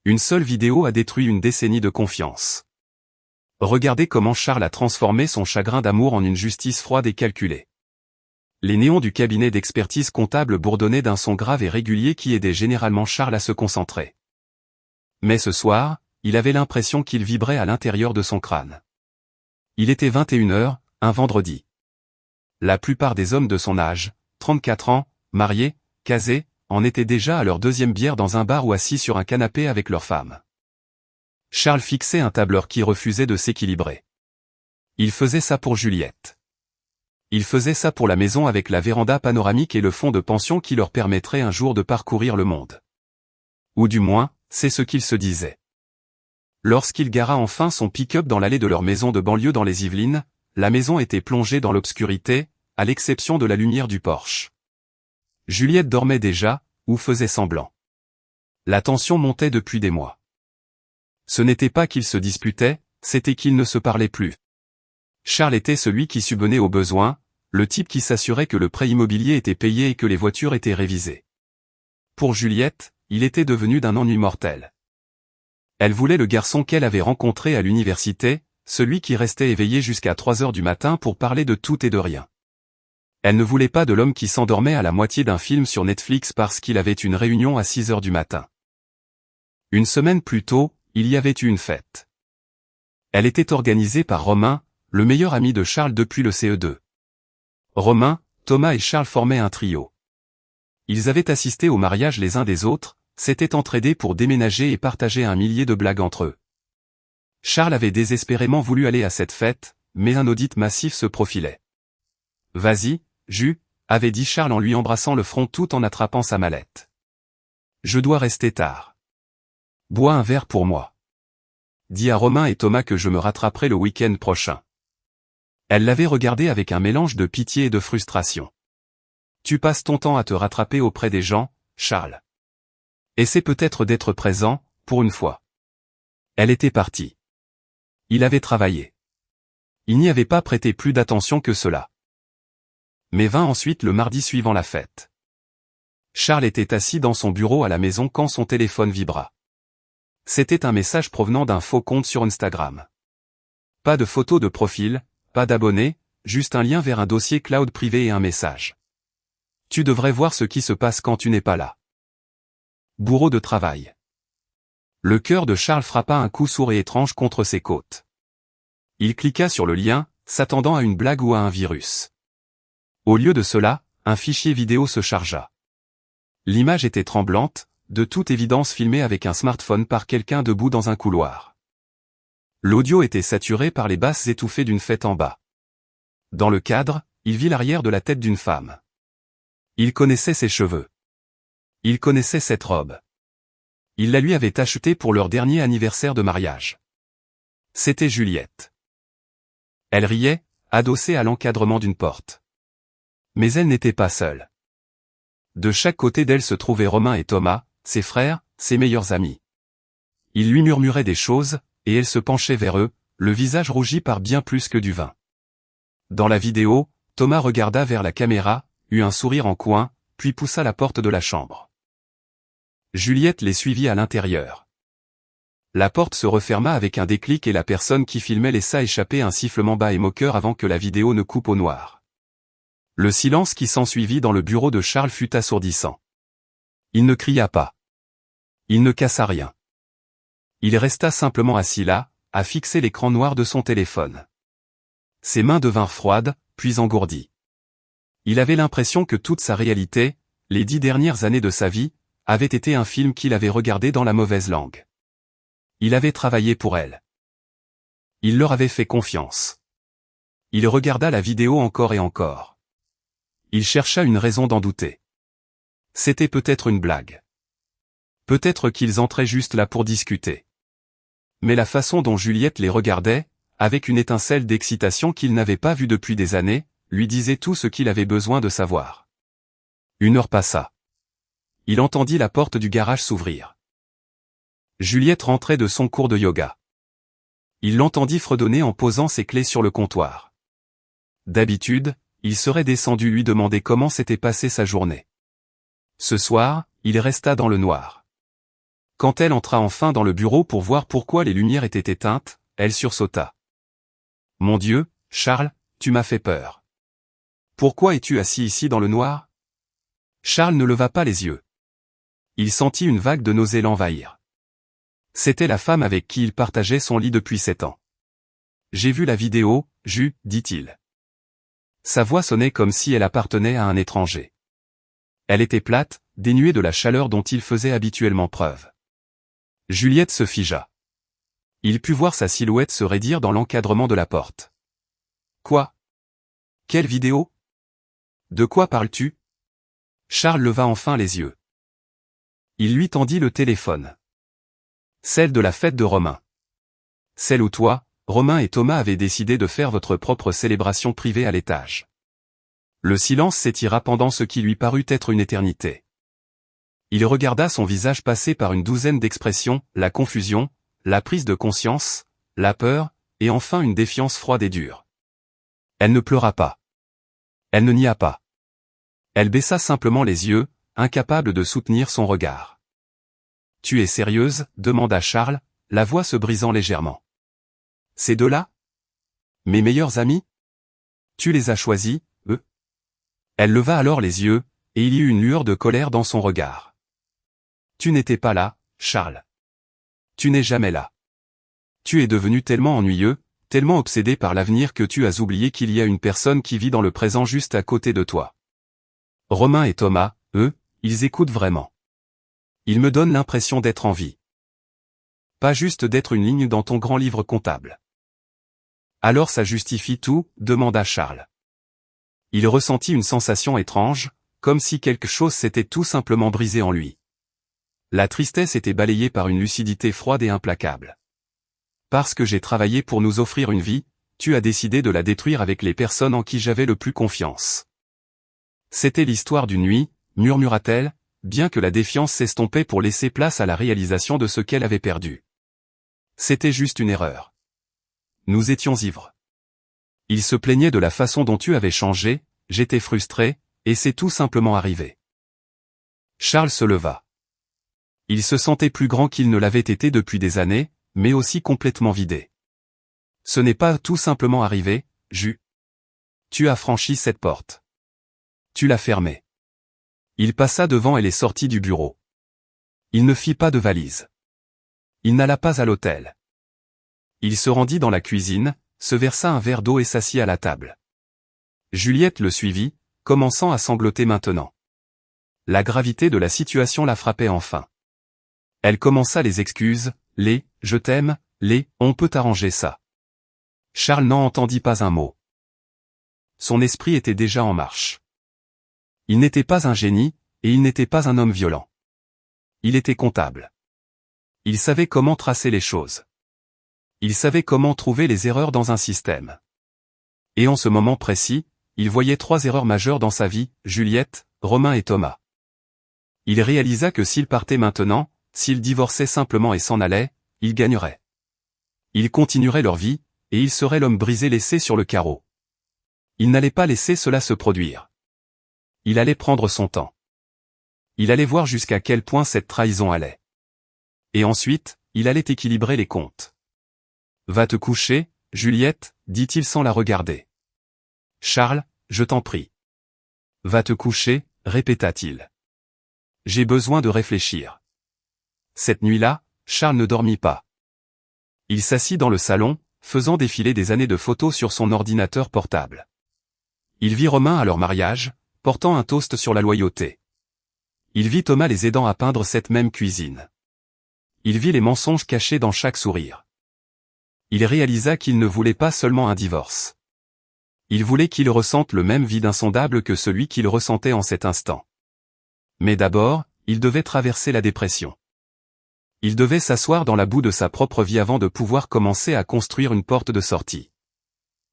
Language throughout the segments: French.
Une seule vidéo a détruit une décennie de confiance. Regardez comment Charles a transformé son chagrin d'amour en une justice froide et calculée. Les néons du cabinet d'expertise comptable bourdonnaient d'un son grave et régulier qui aidait généralement Charles à se concentrer. Mais ce soir, il avait l'impression qu'il vibrait à l'intérieur de son crâne. Il était 21h, un vendredi. La plupart des hommes de son âge, 34 ans, mariés, casés, en étaient déjà à leur deuxième bière dans un bar ou assis sur un canapé avec leur femme. Charles fixait un tableur qui refusait de s'équilibrer. Il faisait ça pour Juliette. Il faisait ça pour la maison avec la véranda panoramique et le fonds de pension qui leur permettrait un jour de parcourir le monde. Ou du moins, c'est ce qu'il se disait. Lorsqu'il gara enfin son pick-up dans l'allée de leur maison de banlieue dans les Yvelines, la maison était plongée dans l'obscurité, à l'exception de la lumière du porche. Juliette dormait déjà, ou faisait semblant. La tension montait depuis des mois. Ce n'était pas qu'ils se disputaient, c'était qu'ils ne se parlaient plus. Charles était celui qui subvenait aux besoins, le type qui s'assurait que le prêt immobilier était payé et que les voitures étaient révisées. Pour Juliette, il était devenu d'un ennui mortel. Elle voulait le garçon qu'elle avait rencontré à l'université, celui qui restait éveillé jusqu'à 3 heures du matin pour parler de tout et de rien. Elle ne voulait pas de l'homme qui s'endormait à la moitié d'un film sur Netflix parce qu'il avait une réunion à 6 heures du matin. Une semaine plus tôt, il y avait eu une fête. Elle était organisée par Romain, le meilleur ami de Charles depuis le CE2. Romain, Thomas et Charles formaient un trio. Ils avaient assisté au mariage les uns des autres, s'étaient entraidés pour déménager et partager un millier de blagues entre eux. Charles avait désespérément voulu aller à cette fête, mais un audit massif se profilait. « Vas-y, Jus », avait dit Charles en lui embrassant le front tout en attrapant sa mallette. « Je dois rester tard. Bois un verre pour moi. Dis à Romain et Thomas que je me rattraperai le week-end prochain. » Elle l'avait regardé avec un mélange de pitié et de frustration. « Tu passes ton temps à te rattraper auprès des gens, Charles. Essaie peut-être d'être présent, pour une fois. » Elle était partie. Il avait travaillé. Il n'y avait pas prêté plus d'attention que cela. Mais vint ensuite le mardi suivant la fête. Charles était assis dans son bureau à la maison quand son téléphone vibra. C'était un message provenant d'un faux compte sur Instagram. Pas de photo de profil, pas d'abonnés, juste un lien vers un dossier cloud privé et un message. Tu devrais voir ce qui se passe quand tu n'es pas là. Bourreau de travail. Le cœur de Charles frappa un coup sourd et étrange contre ses côtes. Il cliqua sur le lien, s'attendant à une blague ou à un virus. Au lieu de cela, un fichier vidéo se chargea. L'image était tremblante, de toute évidence filmée avec un smartphone par quelqu'un debout dans un couloir. L'audio était saturé par les basses étouffées d'une fête en bas. Dans le cadre, il vit l'arrière de la tête d'une femme. Il connaissait ses cheveux. Il connaissait cette robe. Il la lui avait achetée pour leur dernier anniversaire de mariage. C'était Juliette. Elle riait, adossée à l'encadrement d'une porte. Mais elle n'était pas seule. De chaque côté d'elle se trouvaient Romain et Thomas, ses frères, ses meilleurs amis. Ils lui murmuraient des choses, et elle se penchait vers eux, le visage rougi par bien plus que du vin. Dans la vidéo, Thomas regarda vers la caméra, eut un sourire en coin, puis poussa la porte de la chambre. Juliette les suivit à l'intérieur. La porte se referma avec un déclic et la personne qui filmait laissa échapper un sifflement bas et moqueur avant que la vidéo ne coupe au noir. Le silence qui s'ensuivit dans le bureau de Charles fut assourdissant. Il ne cria pas. Il ne cassa rien. Il resta simplement assis là, à fixer l'écran noir de son téléphone. Ses mains devinrent froides, puis engourdies. Il avait l'impression que toute sa réalité, les 10 dernières années de sa vie, avait été un film qu'il avait regardé dans la mauvaise langue. Il avait travaillé pour elle. Il leur avait fait confiance. Il regarda la vidéo encore et encore. Il chercha une raison d'en douter. C'était peut-être une blague. Peut-être qu'ils entraient juste là pour discuter. Mais la façon dont Juliette les regardait, avec une étincelle d'excitation qu'il n'avait pas vue depuis des années, lui disait tout ce qu'il avait besoin de savoir. 1 heure passa. Il entendit la porte du garage s'ouvrir. Juliette rentrait de son cours de yoga. Il l'entendit fredonner en posant ses clés sur le comptoir. D'habitude, il serait descendu lui demander comment s'était passée sa journée. Ce soir, il resta dans le noir. Quand elle entra enfin dans le bureau pour voir pourquoi les lumières étaient éteintes, elle sursauta. « Mon Dieu, Charles, tu m'as fait peur. Pourquoi es-tu assis ici dans le noir ?» Charles ne leva pas les yeux. Il sentit une vague de nausée l'envahir. C'était la femme avec qui il partageait son lit depuis 7 ans. « J'ai vu la vidéo, dit-il. Sa voix sonnait comme si elle appartenait à un étranger. Elle était plate, dénuée de la chaleur dont il faisait habituellement preuve. Juliette se figea. Il put voir sa silhouette se raidir dans l'encadrement de la porte. « Quoi ? Quelle vidéo ? De quoi parles-tu » Charles leva enfin les yeux. Il lui tendit le téléphone. « Celle de la fête de Romain. Celle où toi, Romain et Thomas avaient décidé de faire votre propre célébration privée à l'étage. » Le silence s'étira pendant ce qui lui parut être une éternité. Il regarda son visage passer par une douzaine d'expressions, la confusion, la prise de conscience, la peur, et enfin une défiance froide et dure. Elle ne pleura pas. Elle ne nia pas. Elle baissa simplement les yeux, incapable de soutenir son regard. « Tu es sérieuse ?» demanda Charles, la voix se brisant légèrement. « Ces deux-là ? Mes meilleurs amis ? Tu les as choisis, eux ?» Elle leva alors les yeux, et il y eut une lueur de colère dans son regard. « Tu n'étais pas là, Charles. Tu n'es jamais là. Tu es devenu tellement ennuyeux, tellement obsédé par l'avenir que tu as oublié qu'il y a une personne qui vit dans le présent juste à côté de toi. Romain et Thomas, eux, ils écoutent vraiment. Ils me donnent l'impression d'être en vie. Pas juste d'être une ligne dans ton grand livre comptable. » « Alors ça justifie tout ?» demanda Charles. Il ressentit une sensation étrange, comme si quelque chose s'était tout simplement brisé en lui. La tristesse était balayée par une lucidité froide et implacable. « Parce que j'ai travaillé pour nous offrir une vie, tu as décidé de la détruire avec les personnes en qui j'avais le plus confiance. » C'était l'histoire d'une nuit, murmura-t-elle, bien que la défiance s'estompait pour laisser place à la réalisation de ce qu'elle avait perdu. C'était juste une erreur. Nous étions ivres. Il se plaignait de la façon dont tu avais changé, j'étais frustré, et c'est tout simplement arrivé. Charles se leva. Il se sentait plus grand qu'il ne l'avait été depuis des années, mais aussi complètement vidé. Ce n'est pas tout simplement arrivé, Jus. Tu as franchi cette porte. Tu l'as fermée. Il passa devant elle et sortit du bureau. Il ne fit pas de valise. Il n'alla pas à l'hôtel. Il se rendit dans la cuisine, se versa un verre d'eau et s'assit à la table. Juliette le suivit, commençant à sangloter maintenant. La gravité de la situation la frappait enfin. Elle commença les excuses, les « je t'aime », les « on peut arranger ça ». Charles n'en entendit pas un mot. Son esprit était déjà en marche. Il n'était pas un génie, et il n'était pas un homme violent. Il était comptable. Il savait comment tracer les choses. Il savait comment trouver les erreurs dans un système. Et en ce moment précis, il voyait 3 erreurs majeures dans sa vie, Juliette, Romain et Thomas. Il réalisa que s'il partait maintenant, s'il divorçait simplement et s'en allait, il gagnerait. Ils continueraient leur vie, et il serait l'homme brisé laissé sur le carreau. Il n'allait pas laisser cela se produire. Il allait prendre son temps. Il allait voir jusqu'à quel point cette trahison allait. Et ensuite, il allait équilibrer les comptes. « Va te coucher, Juliette, dit-il sans la regarder. « Charles, je t'en prie. »« Va te coucher, répéta-t-il. J'ai besoin de réfléchir. » Cette nuit-là, Charles ne dormit pas. Il s'assit dans le salon, faisant défiler des années de photos sur son ordinateur portable. Il vit Romain à leur mariage, portant un toast sur la loyauté. Il vit Thomas les aidant à peindre cette même cuisine. Il vit les mensonges cachés dans chaque sourire. Il réalisa qu'il ne voulait pas seulement un divorce. Il voulait qu'il ressente le même vide insondable que celui qu'il ressentait en cet instant. Mais d'abord, il devait traverser la dépression. Il devait s'asseoir dans la boue de sa propre vie avant de pouvoir commencer à construire une porte de sortie.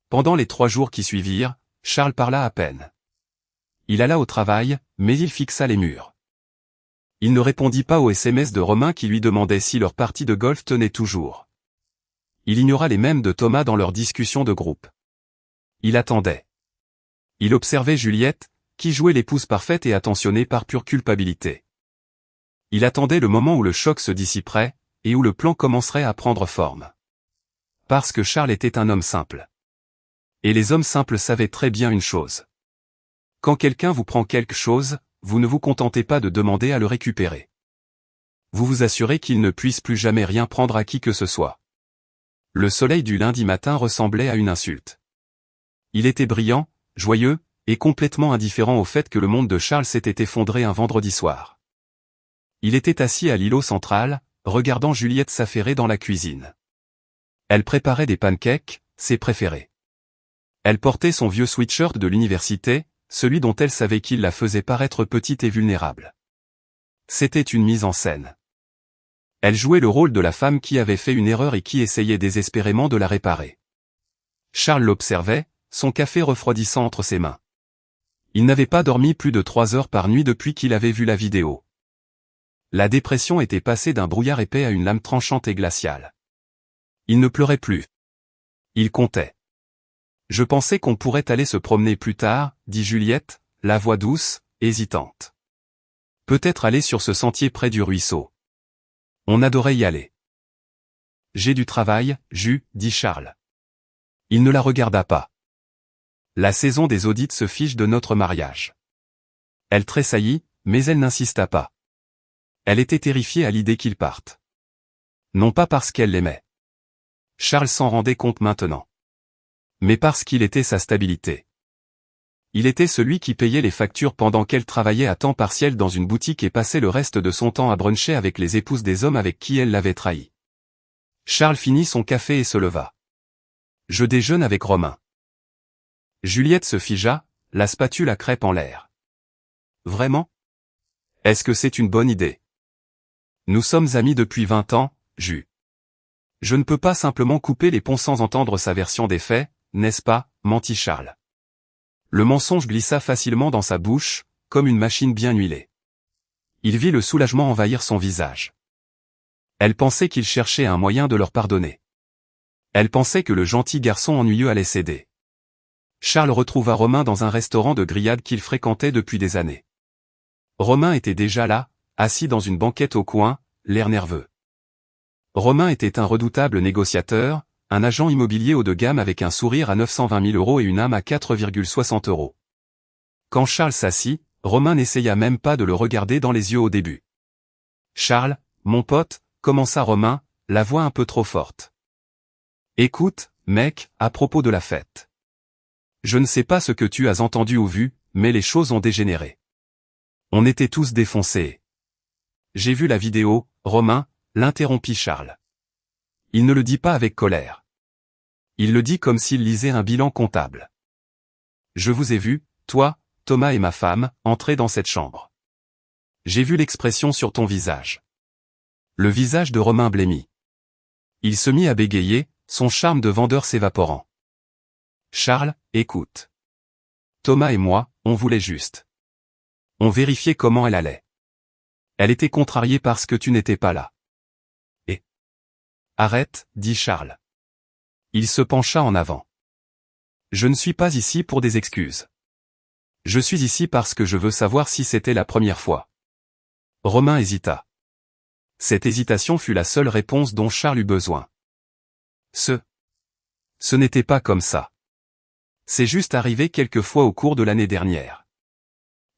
Pendant les 3 jours qui suivirent, Charles parla à peine. Il alla au travail, mais il fixa les murs. Il ne répondit pas aux SMS de Romain qui lui demandait si leur partie de golf tenait toujours. Il ignora les mèmes de Thomas dans leurs discussions de groupe. Il attendait. Il observait Juliette, qui jouait l'épouse parfaite et attentionnée par pure culpabilité. Il attendait le moment où le choc se dissiperait, et où le plan commencerait à prendre forme. Parce que Charles était un homme simple. Et les hommes simples savaient très bien une chose. Quand quelqu'un vous prend quelque chose, vous ne vous contentez pas de demander à le récupérer. Vous vous assurez qu'il ne puisse plus jamais rien prendre à qui que ce soit. Le soleil du lundi matin ressemblait à une insulte. Il était brillant, joyeux, et complètement indifférent au fait que le monde de Charles s'était effondré un vendredi soir. Il était assis à l'îlot central, regardant Juliette s'affairer dans la cuisine. Elle préparait des pancakes, ses préférés. Elle portait son vieux sweatshirt de l'université, celui dont elle savait qu'il la faisait paraître petite et vulnérable. C'était une mise en scène. Elle jouait le rôle de la femme qui avait fait une erreur et qui essayait désespérément de la réparer. Charles l'observait, son café refroidissant entre ses mains. Il n'avait pas dormi plus de 3 heures par nuit depuis qu'il avait vu la vidéo. La dépression était passée d'un brouillard épais à une lame tranchante et glaciale. Il ne pleurait plus. Il comptait. Je pensais qu'on pourrait aller se promener plus tard, dit Juliette, la voix douce, hésitante. Peut-être aller sur ce sentier près du ruisseau. On adorait y aller. J'ai du travail, dit Charles. Il ne la regarda pas. La saison des audits se fiche de notre mariage. Elle tressaillit, mais elle n'insista pas. Elle était terrifiée à l'idée qu'il parte. Non pas parce qu'elle l'aimait. Charles s'en rendait compte maintenant. Mais parce qu'il était sa stabilité. Il était celui qui payait les factures pendant qu'elle travaillait à temps partiel dans une boutique et passait le reste de son temps à bruncher avec les épouses des hommes avec qui elle l'avait trahi. Charles finit son café et se leva. Je déjeune avec Romain. Juliette se figea, la spatule à crêpes en l'air. Vraiment? Est-ce que c'est une bonne idée? Nous sommes amis depuis 20 ans, Je ne peux pas simplement couper les ponts sans entendre sa version des faits, n'est-ce pas, mentit Charles. Le mensonge glissa facilement dans sa bouche, comme une machine bien huilée. Il vit le soulagement envahir son visage. Elle pensait qu'il cherchait un moyen de leur pardonner. Elle pensait que le gentil garçon ennuyeux allait céder. Charles retrouva Romain dans un restaurant de grillades qu'il fréquentait depuis des années. Romain était déjà là, assis dans une banquette au coin, l'air nerveux. Romain était un redoutable négociateur, un agent immobilier haut de gamme avec un sourire à 920 000 € et une âme à 4,60 €. Quand Charles s'assit, Romain n'essaya même pas de le regarder dans les yeux au début. « Charles, mon pote », commença Romain, la voix un peu trop forte. « Écoute, mec, à propos de la fête. Je ne sais pas ce que tu as entendu ou vu, mais les choses ont dégénéré. On était tous défoncés. J'ai vu la vidéo, Romain, l'interrompit Charles. Il ne le dit pas avec colère. Il le dit comme s'il lisait un bilan comptable. Je vous ai vu, toi, Thomas et ma femme, entrer dans cette chambre. J'ai vu l'expression sur ton visage. Le visage de Romain blêmit. Il se mit à bégayer, son charme de vendeur s'évaporant. Charles, écoute. Thomas et moi, on voulait juste. On vérifiait comment elle allait. Elle était contrariée parce que tu n'étais pas là. Et. Arrête, dit Charles. Il se pencha en avant. Je ne suis pas ici pour des excuses. Je suis ici parce que je veux savoir si c'était la première fois. Romain hésita. Cette hésitation fut la seule réponse dont Charles eut besoin. Ce n'était pas comme ça. C'est juste arrivé quelques fois au cours de l'année dernière.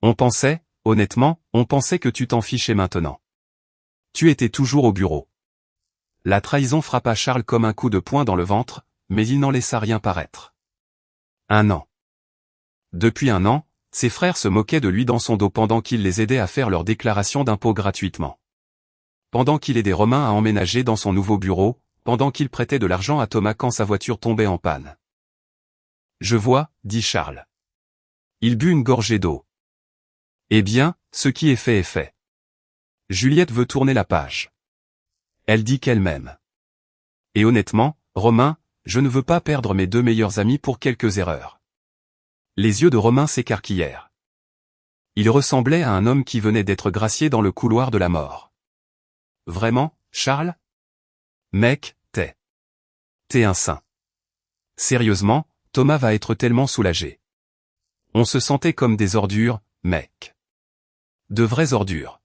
On pensait, honnêtement, on pensait que tu t'en fichais maintenant. Tu étais toujours au bureau. La trahison frappa Charles comme un coup de poing dans le ventre, mais il n'en laissa rien paraître. 1 an. Depuis 1 an, ses frères se moquaient de lui dans son dos pendant qu'il les aidait à faire leur déclaration d'impôt gratuitement. Pendant qu'il aidait Romain à emménager dans son nouveau bureau, pendant qu'il prêtait de l'argent à Thomas quand sa voiture tombait en panne. Je vois, dit Charles. Il but une gorgée d'eau. Eh bien, ce qui est fait est fait. Juliette veut tourner la page. Elle dit qu'elle m'aime. Et honnêtement, Romain, je ne veux pas perdre mes 2 meilleurs amis pour quelques erreurs. Les yeux de Romain s'écarquillèrent. Il ressemblait à un homme qui venait d'être gracié dans le couloir de la mort. Vraiment, Charles? Mec, t'es un saint. Sérieusement, Thomas va être tellement soulagé. On se sentait comme des ordures, mec. De vraies ordures.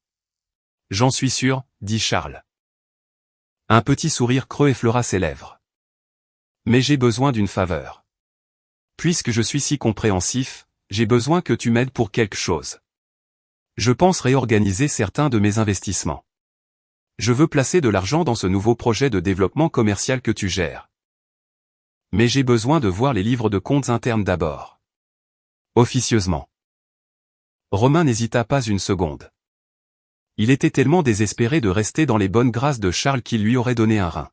J'en suis sûr, dit Charles. Un petit sourire creux effleura ses lèvres. Mais j'ai besoin d'une faveur. Puisque je suis si compréhensif, j'ai besoin que tu m'aides pour quelque chose. Je pense réorganiser certains de mes investissements. Je veux placer de l'argent dans ce nouveau projet de développement commercial que tu gères. Mais j'ai besoin de voir les livres de comptes internes d'abord. Officieusement. Romain n'hésita pas une seconde. Il était tellement désespéré de rester dans les bonnes grâces de Charles qu'il lui aurait donné un rein.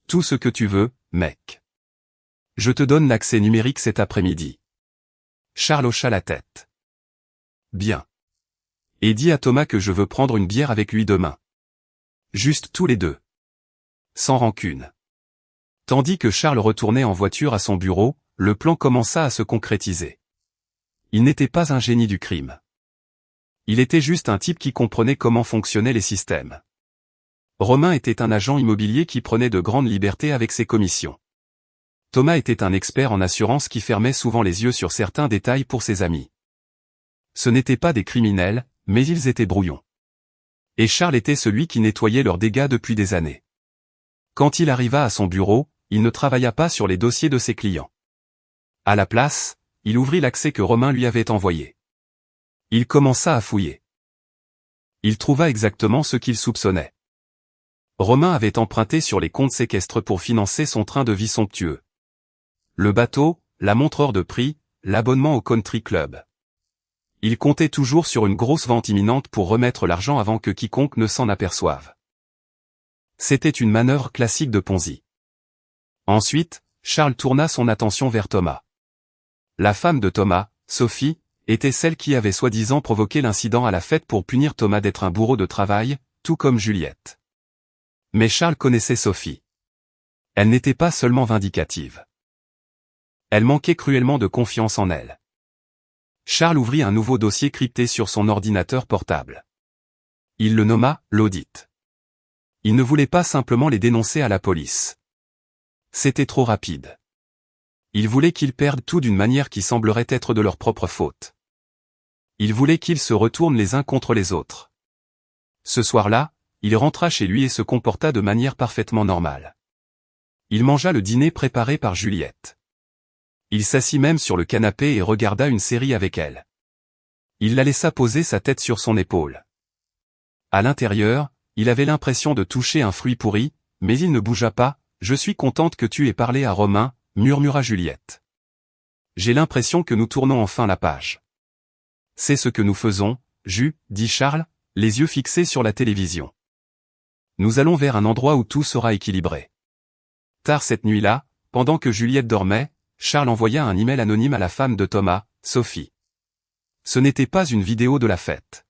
Tout ce que tu veux, mec. Je te donne l'accès numérique cet après-midi. Charles hocha la tête. Bien. Et dis à Thomas que je veux prendre une bière avec lui demain. Juste tous les deux. Sans rancune. Tandis que Charles retournait en voiture à son bureau, le plan commença à se concrétiser. Il n'était pas un génie du crime. Il était juste un type qui comprenait comment fonctionnaient les systèmes. Romain était un agent immobilier qui prenait de grandes libertés avec ses commissions. Thomas était un expert en assurance qui fermait souvent les yeux sur certains détails pour ses amis. Ce n'étaient pas des criminels, mais ils étaient brouillons. Et Charles était celui qui nettoyait leurs dégâts depuis des années. Quand il arriva à son bureau, il ne travailla pas sur les dossiers de ses clients. À la place, il ouvrit l'accès que Romain lui avait envoyé. Il commença à fouiller. Il trouva exactement ce qu'il soupçonnait. Romain avait emprunté sur les comptes séquestres pour financer son train de vie somptueux. Le bateau, la montre hors de prix, l'abonnement au country club. Il comptait toujours sur une grosse vente imminente pour remettre l'argent avant que quiconque ne s'en aperçoive. C'était une manœuvre classique de Ponzi. Ensuite, Charles tourna son attention vers Thomas. La femme de Thomas, Sophie, était celle qui avait soi-disant provoqué l'incident à la fête pour punir Thomas d'être un bourreau de travail, tout comme Juliette. Mais Charles connaissait Sophie. Elle n'était pas seulement vindicative. Elle manquait cruellement de confiance en elle. Charles ouvrit un nouveau dossier crypté sur son ordinateur portable. Il le nomma « l'audit ». Il ne voulait pas simplement les dénoncer à la police. C'était trop rapide. Il voulait qu'ils perdent tout d'une manière qui semblerait être de leur propre faute. Il voulait qu'ils se retournent les uns contre les autres. Ce soir-là, il rentra chez lui et se comporta de manière parfaitement normale. Il mangea le dîner préparé par Juliette. Il s'assit même sur le canapé et regarda une série avec elle. Il la laissa poser sa tête sur son épaule. À l'intérieur, il avait l'impression de toucher un fruit pourri, mais il ne bougea pas. « Je suis contente que tu aies parlé à Romain », murmura Juliette. « J'ai l'impression que nous tournons enfin la page. »« C'est ce que nous faisons, dit Charles, les yeux fixés sur la télévision. « Nous allons vers un endroit où tout sera équilibré. » Tard cette nuit-là, pendant que Juliette dormait, Charles envoya un email anonyme à la femme de Thomas, Sophie. Ce n'était pas une vidéo de la fête.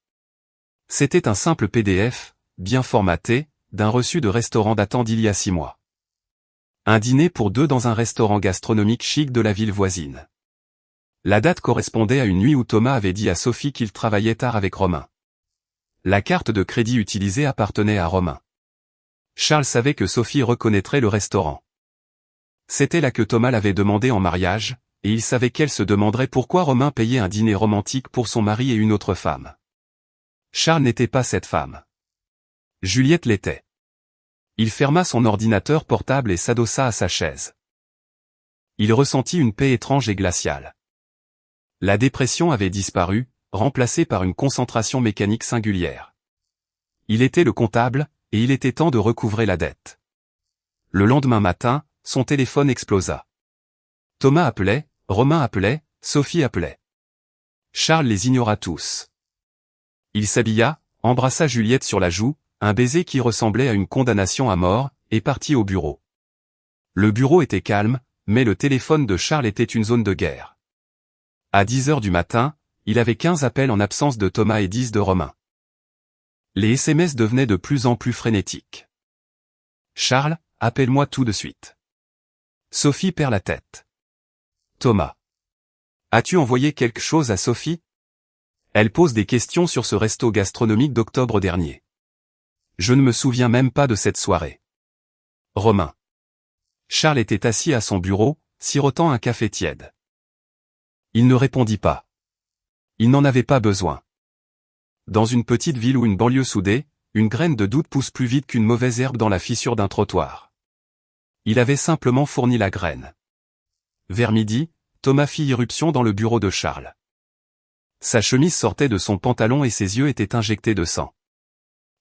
C'était un simple PDF, bien formaté, d'un reçu de restaurant datant d'il y a 6 mois. Un dîner pour 2 dans un restaurant gastronomique chic de la ville voisine. La date correspondait à une nuit où Thomas avait dit à Sophie qu'il travaillait tard avec Romain. La carte de crédit utilisée appartenait à Romain. Charles savait que Sophie reconnaîtrait le restaurant. C'était là que Thomas l'avait demandé en mariage, et il savait qu'elle se demanderait pourquoi Romain payait un dîner romantique pour son mari et une autre femme. Charles n'était pas cette femme. Juliette l'était. Il ferma son ordinateur portable et s'adossa à sa chaise. Il ressentit une paix étrange et glaciale. La dépression avait disparu, remplacée par une concentration mécanique singulière. Il était le comptable, et il était temps de recouvrer la dette. Le lendemain matin, son téléphone explosa. Thomas appelait, Romain appelait, Sophie appelait. Charles les ignora tous. Il s'habilla, embrassa Juliette sur la joue, un baiser qui ressemblait à une condamnation à mort, et partit au bureau. Le bureau était calme, mais le téléphone de Charles était une zone de guerre. À 10 heures du matin, il avait 15 appels en absence de Thomas et 10 de Romain. Les SMS devenaient de plus en plus frénétiques. Charles, appelle-moi tout de suite. Sophie perd la tête. Thomas. As-tu envoyé quelque chose à Sophie? Elle pose des questions sur ce resto gastronomique d'octobre dernier. Je ne me souviens même pas de cette soirée. Romain. Charles était assis à son bureau, sirotant un café tiède. Il ne répondit pas. Il n'en avait pas besoin. Dans une petite ville ou une banlieue soudée, une graine de doute pousse plus vite qu'une mauvaise herbe dans la fissure d'un trottoir. Il avait simplement fourni la graine. Vers midi, Thomas fit irruption dans le bureau de Charles. Sa chemise sortait de son pantalon et ses yeux étaient injectés de sang.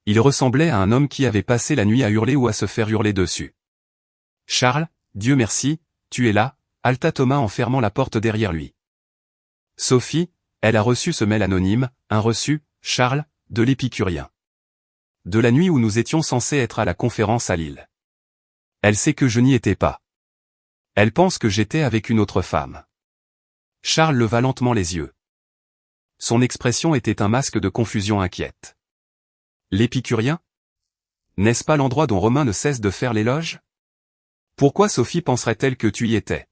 Il ressemblait à un homme qui avait passé la nuit à hurler ou à se faire hurler dessus. « Charles, Dieu merci, tu es là » haleta Thomas en fermant la porte derrière lui. Sophie, elle a reçu ce mail anonyme, un reçu, Charles, de l'Épicurien. De la nuit où nous étions censés être à la conférence à Lille. Elle sait que je n'y étais pas. Elle pense que j'étais avec une autre femme. Charles leva lentement les yeux. Son expression était un masque de confusion inquiète. L'Épicurien? N'est-ce pas l'endroit dont Romain ne cesse de faire l'éloge? Pourquoi Sophie penserait-elle que tu y étais?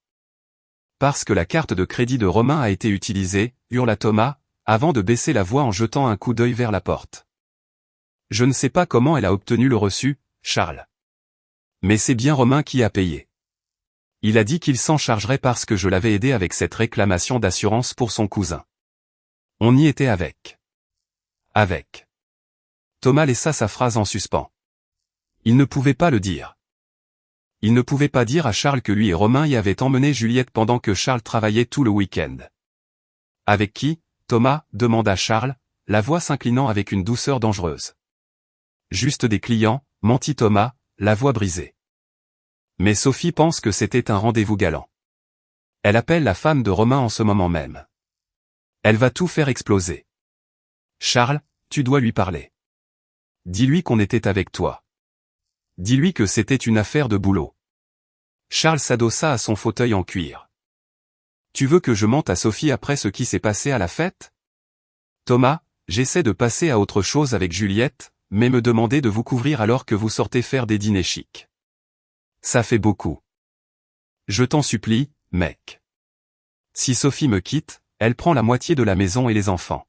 Parce que la carte de crédit de Romain a été utilisée, hurla Thomas, avant de baisser la voix en jetant un coup d'œil vers la porte. Je ne sais pas comment elle a obtenu le reçu, Charles. Mais c'est bien Romain qui a payé. Il a dit qu'il s'en chargerait parce que je l'avais aidé avec cette réclamation d'assurance pour son cousin. On y était avec. Avec. Thomas laissa sa phrase en suspens. Il ne pouvait pas le dire. Il ne pouvait pas dire à Charles que lui et Romain y avaient emmené Juliette pendant que Charles travaillait tout le week-end. Avec qui, Thomas, demanda Charles, la voix s'inclinant avec une douceur dangereuse. Juste des clients, mentit Thomas, la voix brisée. Mais Sophie pense que c'était un rendez-vous galant. Elle appelle la femme de Romain en ce moment même. Elle va tout faire exploser. Charles, tu dois lui parler. Dis-lui qu'on était avec toi. Dis-lui que c'était une affaire de boulot. Charles s'adossa à son fauteuil en cuir. Tu veux que je mente à Sophie après ce qui s'est passé à la fête? Thomas, j'essaie de passer à autre chose avec Juliette, mais me demander de vous couvrir alors que vous sortez faire des dîners chics. Ça fait beaucoup. Je t'en supplie, mec. Si Sophie me quitte, elle prend la moitié de la maison et les enfants.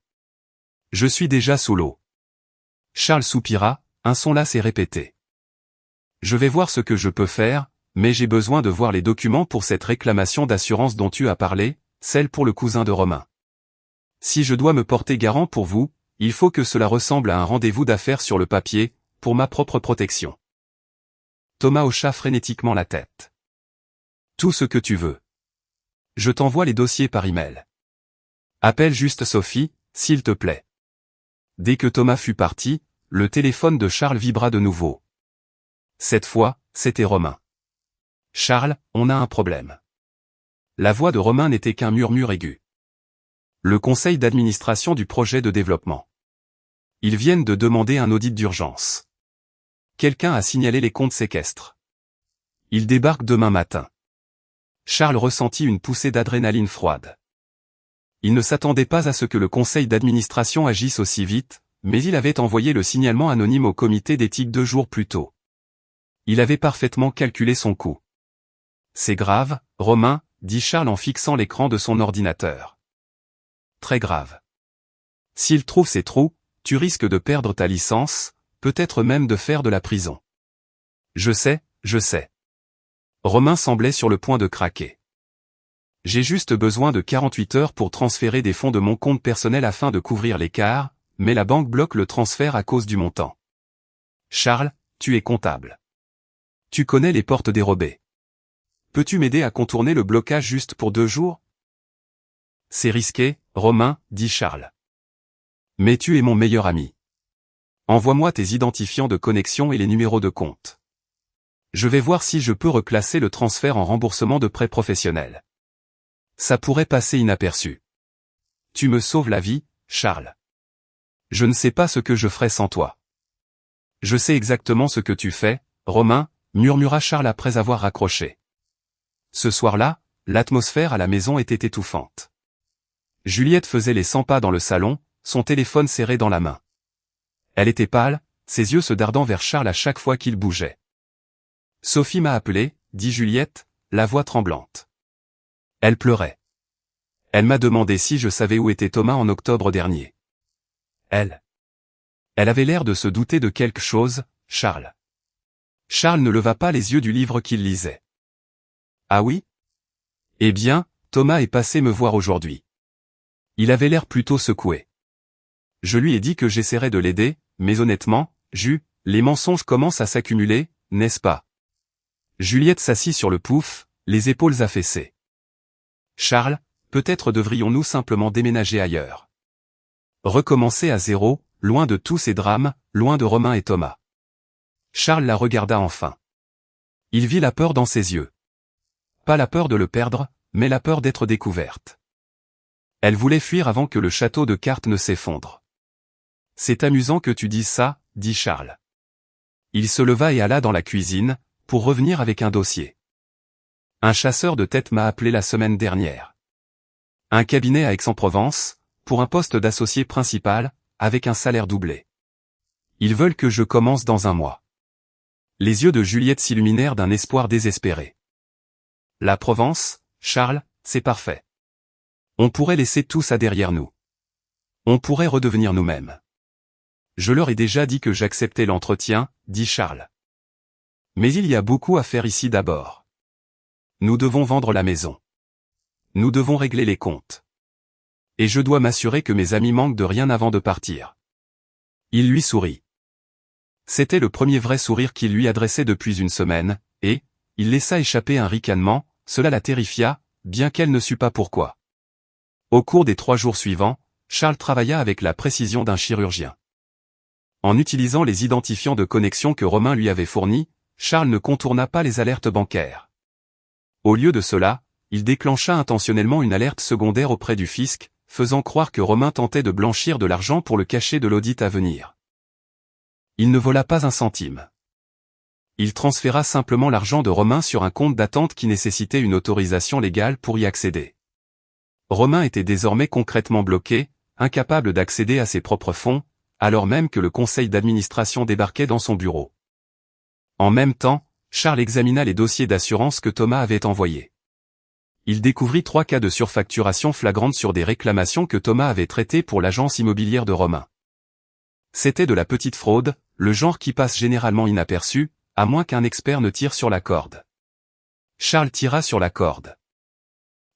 Je suis déjà sous l'eau. Charles soupira, un son las et répété. Je vais voir ce que je peux faire, mais j'ai besoin de voir les documents pour cette réclamation d'assurance dont tu as parlé, celle pour le cousin de Romain. Si je dois me porter garant pour vous, il faut que cela ressemble à un rendez-vous d'affaires sur le papier, pour ma propre protection. Thomas hocha frénétiquement la tête. Tout ce que tu veux. Je t'envoie les dossiers par email. Appelle juste Sophie, s'il te plaît. Dès que Thomas fut parti, le téléphone de Charles vibra de nouveau. Cette fois, c'était Romain. Charles, on a un problème. La voix de Romain n'était qu'un murmure aigu. Le conseil d'administration du projet de développement. Ils viennent de demander un audit d'urgence. Quelqu'un a signalé les comptes séquestres. Ils débarquent demain matin. Charles ressentit une poussée d'adrénaline froide. Il ne s'attendait pas à ce que le conseil d'administration agisse aussi vite, mais il avait envoyé le signalement anonyme au comité d'éthique 2 jours plus tôt. Il avait parfaitement calculé son coût. C'est grave, Romain, dit Charles en fixant l'écran de son ordinateur. Très grave. S'il trouve ces trous, tu risques de perdre ta licence, peut-être même de faire de la prison. Je sais, je sais. Romain semblait sur le point de craquer. J'ai juste besoin de 48 heures pour transférer des fonds de mon compte personnel afin de couvrir l'écart, mais la banque bloque le transfert à cause du montant. Charles, tu es comptable. Tu connais les portes dérobées. Peux-tu m'aider à contourner le blocage juste pour 2 jours? C'est risqué, Romain, dit Charles. Mais tu es mon meilleur ami. Envoie-moi tes identifiants de connexion et les numéros de compte. Je vais voir si je peux reclasser le transfert en remboursement de prêt professionnel. Ça pourrait passer inaperçu. Tu me sauves la vie, Charles. Je ne sais pas ce que je ferais sans toi. Je sais exactement ce que tu fais, Romain, murmura Charles après avoir raccroché. Ce soir-là, l'atmosphère à la maison était étouffante. Juliette faisait les 100 pas dans le salon, son téléphone serré dans la main. Elle était pâle, ses yeux se dardant vers Charles à chaque fois qu'il bougeait. Sophie m'a appelé, dit Juliette, la voix tremblante. Elle pleurait. Elle m'a demandé si je savais où était Thomas en octobre dernier. Elle avait l'air de se douter de quelque chose, Charles. Charles ne leva pas les yeux du livre qu'il lisait. Ah oui? Eh bien, Thomas est passé me voir aujourd'hui. Il avait l'air plutôt secoué. Je lui ai dit que j'essaierais de l'aider, mais honnêtement, les mensonges commencent à s'accumuler, n'est-ce pas? Juliette s'assit sur le pouf, les épaules affaissées. Charles, peut-être devrions-nous simplement déménager ailleurs. Recommencer à zéro, loin de tous ces drames, loin de Romain et Thomas. Charles la regarda enfin. Il vit la peur dans ses yeux. Pas la peur de le perdre, mais la peur d'être découverte. Elle voulait fuir avant que le château de cartes ne s'effondre. C'est amusant que tu dises ça, dit Charles. Il se leva et alla dans la cuisine, pour revenir avec un dossier. Un chasseur de tête m'a appelé la semaine dernière. Un cabinet à Aix-en-Provence, pour un poste d'associé principal, avec un salaire doublé. Ils veulent que je commence dans un mois. Les yeux de Juliette s'illuminèrent d'un espoir désespéré. La Provence, Charles, c'est parfait. On pourrait laisser tout ça derrière nous. On pourrait redevenir nous-mêmes. Je leur ai déjà dit que j'acceptais l'entretien, dit Charles. Mais il y a beaucoup à faire ici d'abord. Nous devons vendre la maison. Nous devons régler les comptes. Et je dois m'assurer que mes amis manquent de rien avant de partir. Il lui sourit. C'était le premier vrai sourire qu'il lui adressait depuis une semaine, et, il laissa échapper un ricanement, cela la terrifia, bien qu'elle ne sût pas pourquoi. Au cours des 3 jours suivants, Charles travailla avec la précision d'un chirurgien. En utilisant les identifiants de connexion que Romain lui avait fournis, Charles ne contourna pas les alertes bancaires. Au lieu de cela, il déclencha intentionnellement une alerte secondaire auprès du fisc, faisant croire que Romain tentait de blanchir de l'argent pour le cacher de l'audit à venir. Il ne vola pas un centime. Il transféra simplement l'argent de Romain sur un compte d'attente qui nécessitait une autorisation légale pour y accéder. Romain était désormais concrètement bloqué, incapable d'accéder à ses propres fonds, alors même que le conseil d'administration débarquait dans son bureau. En même temps, Charles examina les dossiers d'assurance que Thomas avait envoyés. Il découvrit 3 cas de surfacturation flagrante sur des réclamations que Thomas avait traitées pour l'agence immobilière de Romain. C'était de la petite fraude, le genre qui passe généralement inaperçu, à moins qu'un expert ne tire sur la corde. Charles tira sur la corde.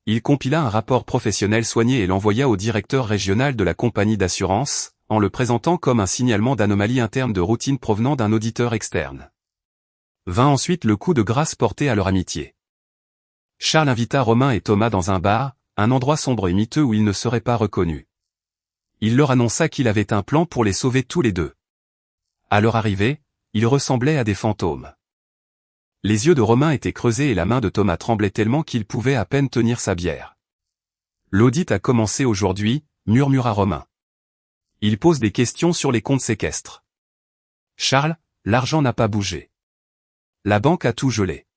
Il compila un rapport professionnel soigné et l'envoya au directeur régional de la compagnie d'assurance, en le présentant comme un signalement d'anomalie interne de routine provenant d'un auditeur externe. Vint ensuite le coup de grâce porté à leur amitié. Charles invita Romain et Thomas dans un bar, un endroit sombre et miteux où ils ne seraient pas reconnus. Il leur annonça qu'il avait un plan pour les sauver tous les deux. À leur arrivée, ils ressemblaient à des fantômes. Les yeux de Romain étaient creusés et la main de Thomas tremblait tellement qu'il pouvait à peine tenir sa bière. L'audit a commencé aujourd'hui, murmura Romain. Il pose des questions sur les comptes séquestres. Charles, l'argent n'a pas bougé. La banque a tout gelé.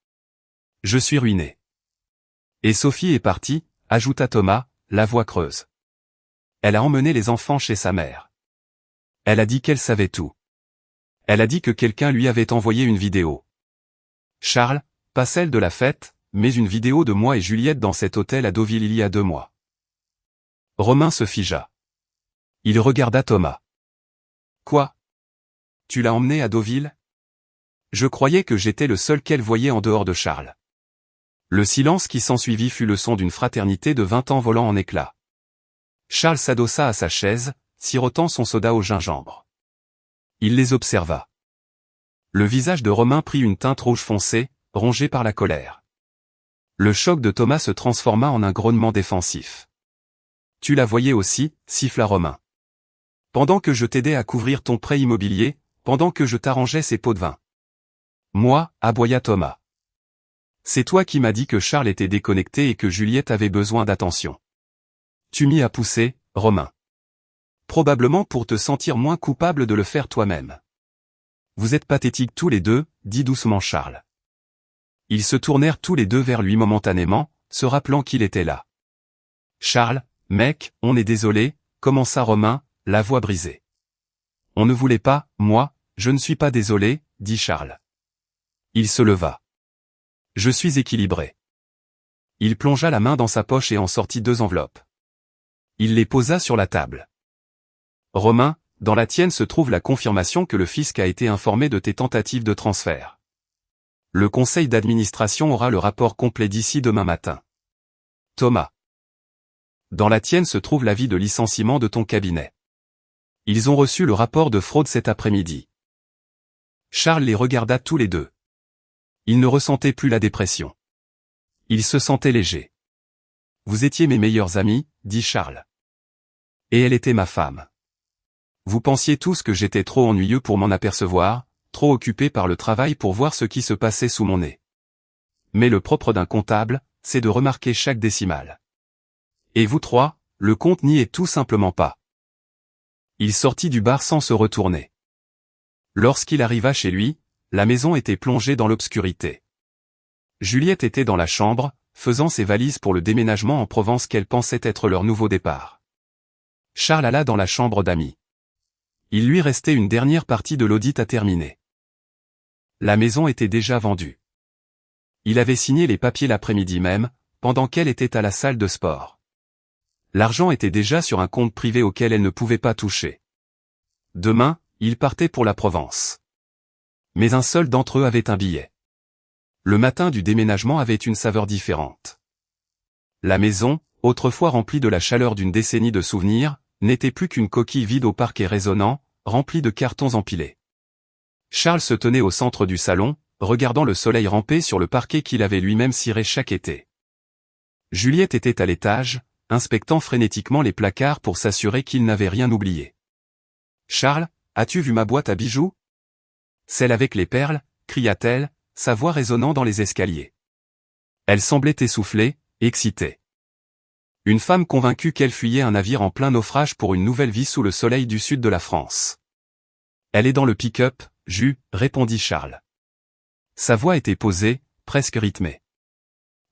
Je suis ruiné. Et Sophie est partie, ajouta Thomas, la voix creuse. Elle a emmené les enfants chez sa mère. Elle a dit qu'elle savait tout. Elle a dit que quelqu'un lui avait envoyé une vidéo. Charles, pas celle de la fête, mais une vidéo de moi et Juliette dans cet hôtel à Deauville il y a 2 mois. Romain se figea. Il regarda Thomas. Quoi? Tu l'as emmené à Deauville? Je croyais que j'étais le seul qu'elle voyait en dehors de Charles. Le silence qui s'ensuivit fut le son d'une fraternité de 20 ans volant en éclats. Charles s'adossa à sa chaise, sirotant son soda au gingembre. Il les observa. Le visage de Romain prit une teinte rouge foncé, rongé par la colère. Le choc de Thomas se transforma en un grognement défensif. Tu la voyais aussi, siffla Romain. Pendant que je t'aidais à couvrir ton prêt immobilier, pendant que je t'arrangeais ces pots de vin. Moi, aboya Thomas. C'est toi qui m'as dit que Charles était déconnecté et que Juliette avait besoin d'attention. Tu m'y as poussé, Romain. Probablement pour te sentir moins coupable de le faire toi-même. Vous êtes pathétiques tous les deux, dit doucement Charles. Ils se tournèrent tous les deux vers lui momentanément, se rappelant qu'il était là. Charles, mec, on est désolé, commença Romain, la voix brisée. On ne voulait pas, moi, je ne suis pas désolé, dit Charles. Il se leva. Je suis équilibré. Il plongea la main dans sa poche et en sortit 2 enveloppes. Il les posa sur la table. Romain, dans la tienne se trouve la confirmation que le fisc a été informé de tes tentatives de transfert. Le conseil d'administration aura le rapport complet d'ici demain matin. Thomas. Dans la tienne se trouve l'avis de licenciement de ton cabinet. Ils ont reçu le rapport de fraude cet après-midi. Charles les regarda tous les deux. Il ne ressentait plus la dépression. Il se sentait léger. « Vous étiez mes meilleurs amis, dit Charles. Et elle était ma femme. Vous pensiez tous que j'étais trop ennuyeux pour m'en apercevoir, trop occupé par le travail pour voir ce qui se passait sous mon nez. Mais le propre d'un comptable, c'est de remarquer chaque décimale. Et vous trois, le compte n'y est tout simplement pas. » Il sortit du bar sans se retourner. Lorsqu'il arriva chez lui, la maison était plongée dans l'obscurité. Juliette était dans la chambre, faisant ses valises pour le déménagement en Provence qu'elle pensait être leur nouveau départ. Charles alla dans la chambre d'Amy. Il lui restait une dernière partie de l'audit à terminer. La maison était déjà vendue. Il avait signé les papiers l'après-midi même, pendant qu'elle était à la salle de sport. L'argent était déjà sur un compte privé auquel elle ne pouvait pas toucher. Demain, il partait pour la Provence. Mais un seul d'entre eux avait un billet. Le matin du déménagement avait une saveur différente. La maison, autrefois remplie de la chaleur d'une décennie de souvenirs, n'était plus qu'une coquille vide au parquet résonnant, remplie de cartons empilés. Charles se tenait au centre du salon, regardant le soleil ramper sur le parquet qu'il avait lui-même ciré chaque été. Juliette était à l'étage, inspectant frénétiquement les placards pour s'assurer qu'il n'avait rien oublié. « Charles, as-tu vu ma boîte à bijoux ? Celle avec les perles » cria-t-elle, sa voix résonnant dans les escaliers. Elle semblait essoufflée, excitée. Une femme convaincue qu'elle fuyait un navire en plein naufrage pour une nouvelle vie sous le soleil du sud de la France. « Elle est dans le pick-up, Jus, répondit Charles. Sa voix était posée, presque rythmée.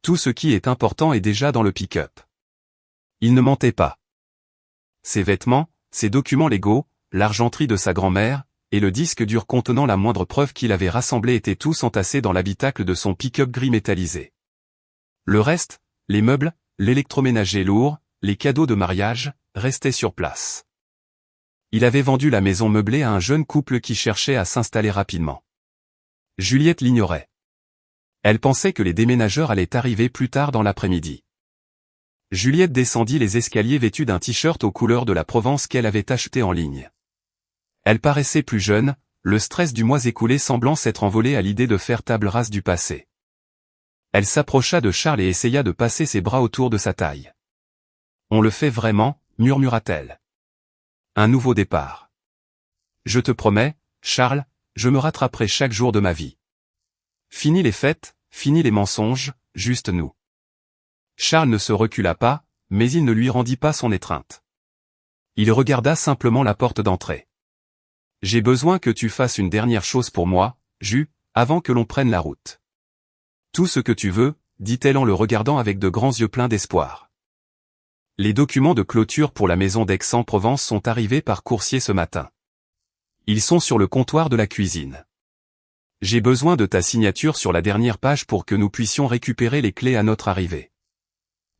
Tout ce qui est important est déjà dans le pick-up. Il ne mentait pas. Ses vêtements, ses documents légaux, l'argenterie de sa grand-mère, et le disque dur contenant la moindre preuve qu'il avait rassemblé étaient tous entassés dans l'habitacle de son pick-up gris métallisé. Le reste, les meubles, l'électroménager lourd, les cadeaux de mariage, restaient sur place. Il avait vendu la maison meublée à un jeune couple qui cherchait à s'installer rapidement. Juliette l'ignorait. Elle pensait que les déménageurs allaient arriver plus tard dans l'après-midi. Juliette descendit les escaliers vêtue d'un t-shirt aux couleurs de la Provence qu'elle avait acheté en ligne. Elle paraissait plus jeune, le stress du mois écoulé semblant s'être envolé à l'idée de faire table rase du passé. Elle s'approcha de Charles et essaya de passer ses bras autour de sa taille. « On le fait vraiment » murmura-t-elle. « Un nouveau départ. Je te promets, Charles, je me rattraperai chaque jour de ma vie. Fini les fêtes, fini les mensonges, juste nous. » Charles ne se recula pas, mais il ne lui rendit pas son étreinte. Il regarda simplement la porte d'entrée. « J'ai besoin que tu fasses une dernière chose pour moi, Jus, avant que l'on prenne la route. »« Tout ce que tu veux, » dit-elle en le regardant avec de grands yeux pleins d'espoir. Les documents de clôture pour la maison d'Aix-en-Provence sont arrivés par coursier ce matin. Ils sont sur le comptoir de la cuisine. J'ai besoin de ta signature sur la dernière page pour que nous puissions récupérer les clés à notre arrivée.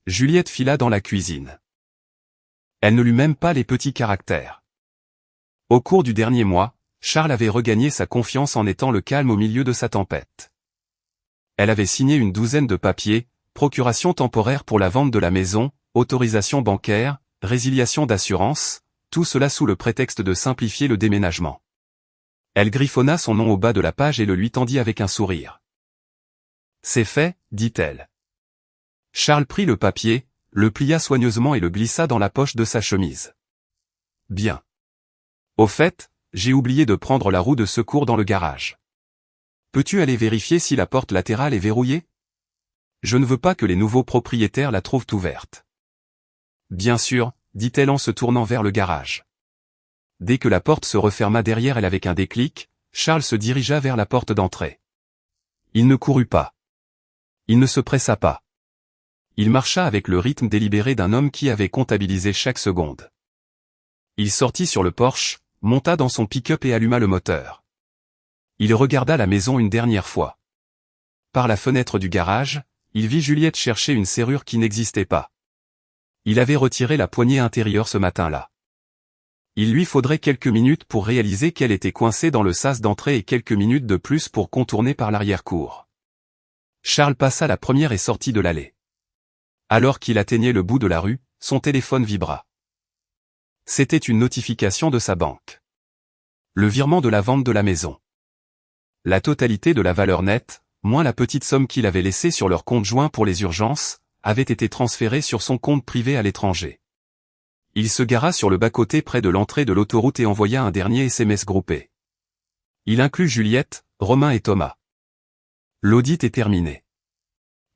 Juliette fila dans la cuisine. Elle ne lut même pas les petits caractères. Au cours du dernier mois, Charles avait regagné sa confiance en étant le calme au milieu de sa tempête. Elle avait signé une douzaine de papiers, procuration temporaire pour la vente de la maison, autorisation bancaire, résiliation d'assurance, tout cela sous le prétexte de simplifier le déménagement. Elle griffonna son nom au bas de la page et le lui tendit avec un sourire. « C'est fait, » dit-elle. Charles prit le papier, le plia soigneusement et le glissa dans la poche de sa chemise. « Bien. Au fait, j'ai oublié de prendre la roue de secours dans le garage. Peux-tu aller vérifier si la porte latérale est verrouillée ? Je ne veux pas que les nouveaux propriétaires la trouvent ouverte. » Bien sûr, dit-elle en se tournant vers le garage. Dès que la porte se referma derrière elle avec un déclic, Charles se dirigea vers la porte d'entrée. Il ne courut pas. Il ne se pressa pas. Il marcha avec le rythme délibéré d'un homme qui avait comptabilisé chaque seconde. Il sortit sur le porche, monta dans son pick-up et alluma le moteur. Il regarda la maison une dernière fois. Par la fenêtre du garage, il vit Juliette chercher une serrure qui n'existait pas. Il avait retiré la poignée intérieure ce matin-là. Il lui faudrait quelques minutes pour réaliser qu'elle était coincée dans le sas d'entrée et quelques minutes de plus pour contourner par l'arrière-cour. Charles passa la première et sortit de l'allée. Alors qu'il atteignait le bout de la rue, son téléphone vibra. C'était une notification de sa banque. Le virement de la vente de la maison. la totalité de la valeur nette, moins la petite somme qu'il avait laissée sur leur compte joint pour les urgences, avait été transférée sur son compte privé à l'étranger. Il se gara sur le bas-côté près de l'entrée de l'autoroute et envoya un dernier SMS groupé. Il inclut Juliette, Romain et Thomas. L'audit est terminé.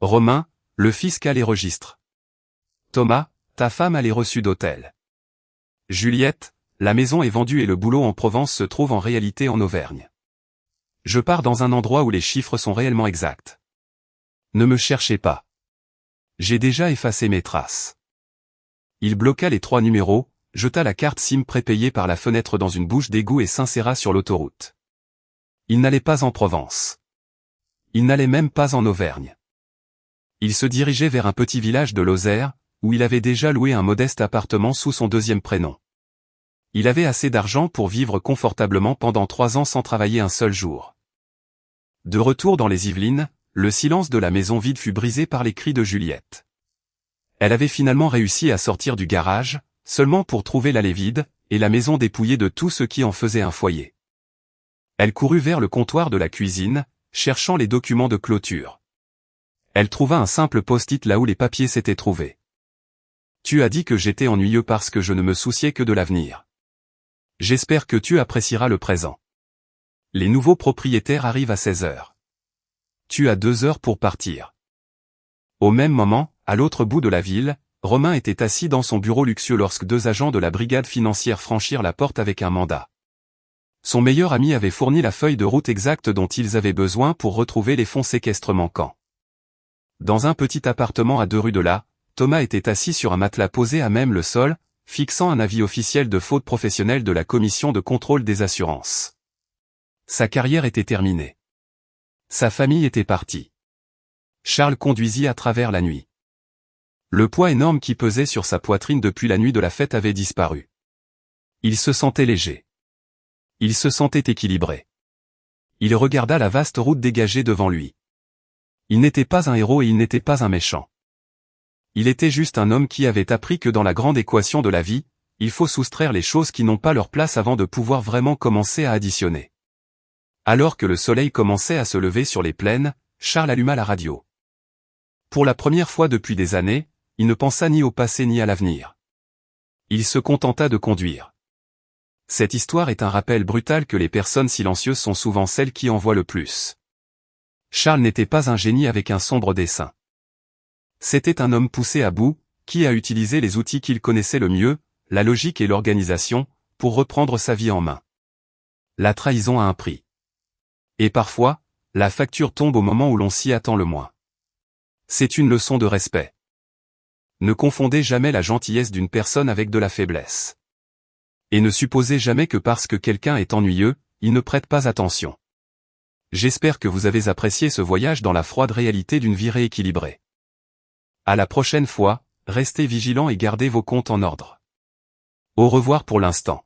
Romain, le fiscal et registre. Thomas, ta femme a les reçus d'hôtel. Juliette, la maison est vendue et le boulot en Provence se trouve en réalité en Auvergne. Je pars dans un endroit où les chiffres sont réellement exacts. Ne me cherchez pas. J'ai déjà effacé mes traces. Il bloqua les 3 numéros, jeta la carte SIM prépayée par la fenêtre dans une bouche d'égout et s'inséra sur l'autoroute. Il n'allait pas en Provence. Il n'allait même pas en Auvergne. Il se dirigeait vers un petit village de Lozère, où il avait déjà loué un modeste appartement sous son deuxième prénom. Il avait assez d'argent pour vivre confortablement pendant 3 ans sans travailler un seul jour. De retour dans les Yvelines, le silence de la maison vide fut brisé par les cris de Juliette. Elle avait finalement réussi à sortir du garage, seulement pour trouver l'allée vide, et la maison dépouillée de tout ce qui en faisait un foyer. Elle courut vers le comptoir de la cuisine, cherchant les documents de clôture. Elle trouva un simple post-it là où les papiers s'étaient trouvés. Tu as dit que j'étais ennuyeux parce que je ne me souciais que de l'avenir. J'espère que tu apprécieras le présent. Les nouveaux propriétaires arrivent à 16 heures. Tu as 2 heures pour partir. Au même moment, à l'autre bout de la ville, Romain était assis dans son bureau luxueux lorsque 2 agents de la brigade financière franchirent la porte avec un mandat. Son meilleur ami avait fourni la feuille de route exacte dont ils avaient besoin pour retrouver les fonds séquestres manquants. Dans un petit appartement à 2 rues de là, Thomas était assis sur un matelas posé à même le sol, fixant un avis officiel de faute professionnelle de la commission de contrôle des assurances. Sa carrière était terminée. Sa famille était partie. Charles conduisit à travers la nuit. Le poids énorme qui pesait sur sa poitrine depuis la nuit de la fête avait disparu. Il se sentait léger. Il se sentait équilibré. Il regarda la vaste route dégagée devant lui. Il n'était pas un héros et il n'était pas un méchant. Il était juste un homme qui avait appris que dans la grande équation de la vie, il faut soustraire les choses qui n'ont pas leur place avant de pouvoir vraiment commencer à additionner. Alors que le soleil commençait à se lever sur les plaines, Charles alluma la radio. Pour la première fois depuis des années, il ne pensa ni au passé ni à l'avenir. Il se contenta de conduire. Cette histoire est un rappel brutal que les personnes silencieuses sont souvent celles qui en voient le plus. Charles n'était pas un génie avec un sombre dessein. C'était un homme poussé à bout, qui a utilisé les outils qu'il connaissait le mieux, la logique et l'organisation, pour reprendre sa vie en main. La trahison a un prix. Et parfois, la facture tombe au moment où l'on s'y attend le moins. C'est une leçon de respect. Ne confondez jamais la gentillesse d'une personne avec de la faiblesse. Et ne supposez jamais que parce que quelqu'un est ennuyeux, il ne prête pas attention. J'espère que vous avez apprécié ce voyage dans la froide réalité d'une vie rééquilibrée. À la prochaine fois, restez vigilants et gardez vos comptes en ordre. Au revoir pour l'instant.